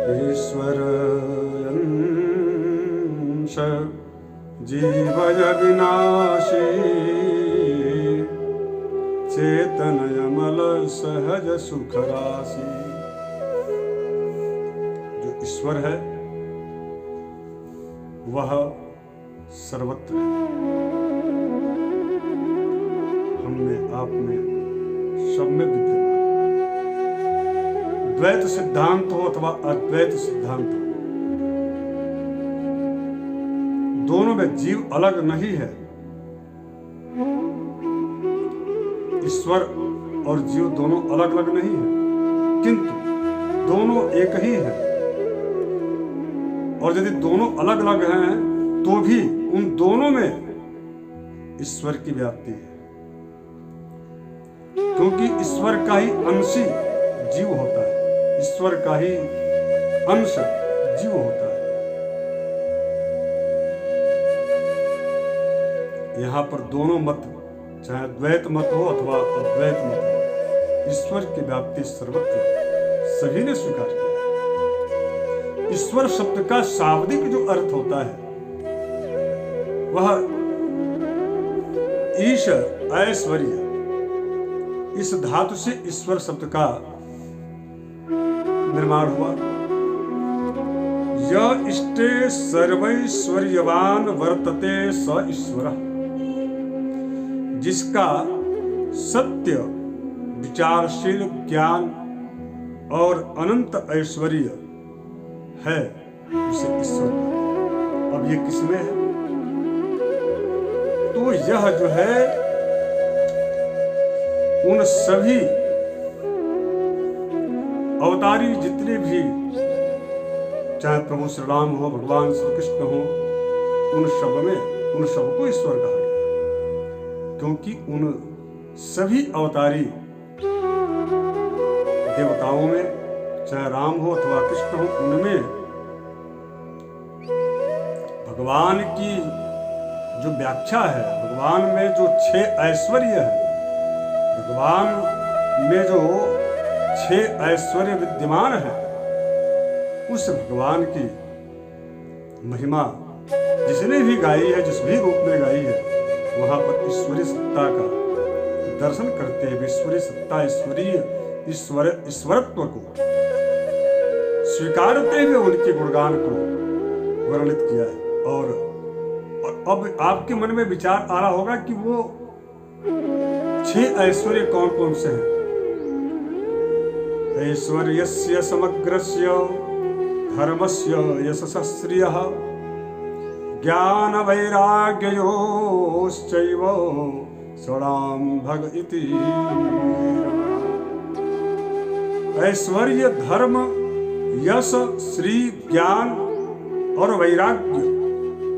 ईश्वर अंश जीवय विनाशी चेतन अमल सहज सुख राशि। जो ईश्वर है वह सर्वत्र है, हम में, आप में, सब में विद्यमान है। द्वैत सिद्धांत हो अथवा अद्वैत सिद्धांत हो, दोनों में जीव अलग नहीं है। ईश्वर और जीव दोनों अलग अलग नहीं है, किंतु दोनों एक ही है। और यदि दोनों अलग अलग हैं तो भी उन दोनों में ईश्वर की व्याप्ति है, क्योंकि ईश्वर का ही अंशी जीव होता है, ईश्वर का ही अंश जीव होता है। यहाँ पर दोनों मत, चाहे द्वैत मत हो अथवा अद्वैत मत हो, ईश्वर की व्याप्ति सर्वत्र सभी ने स्वीकार किया। ईश्वर शब्द का शाब्दिक जो अर्थ होता है वह ईश ऐश्वर्य, इस धातु से ईश्वर शब्द का निर्माण हुआ। य इष्टे सर्वैश्वर्यवान वर्तते स ईश्वरः, जिसका सत्य, विचारशील ज्ञान और अनंत ऐश्वर्य है उसे ईश्वर। अब ये किसमें है? तो यह जो है उन सभी अवतारी जितने भी, चाहे प्रभु श्री राम हो, भगवान श्री कृष्ण हो, उन सबको ईश्वर कहा गया, क्योंकि उन सभी अवतारी देवताओं में, चाहे राम हो अथवा कृष्ण हो, उनमें भगवान की जो व्याख्या है, भगवान में जो 6 ऐश्वर्य है, भगवान में जो 6 ऐश्वर्य विद्यमान है, उस भगवान की महिमा जिसने भी गाई है, जिस भी रूप में गाई है, वहां पर ईश्वरीय सत्ता का दर्शन करते हुए ईश्वरीय सत्ता, ईश्वरत्व को स्वीकारते हुए उनके गुणगान को वर्णित किया है। और अब आपके मन में विचार आ रहा होगा कि वो 6 ऐश्वर्य कौन कौन से हैं? ऐश्वर्यस्य समग्रस्य धर्मस्य यशसः श्रियः ज्ञान वैराग्ययोश्चैव षडाम्भग इति। ऐश्वर्य, धर्म, यश, श्री, ज्ञान और वैराग्य,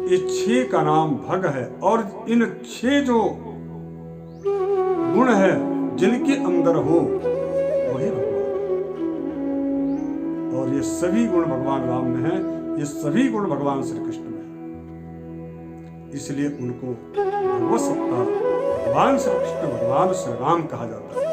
ये 6 का नाम भग है। और इन 6 जो गुण है जिनके अंदर हो वही भगवान, और ये सभी गुण भगवान राम में है, ये सभी गुण भगवान श्री कृष्ण में है। इसलिए उनको भगवत सत्ता, भगवान श्री कृष्ण, भगवान श्री राम कहा जाता है।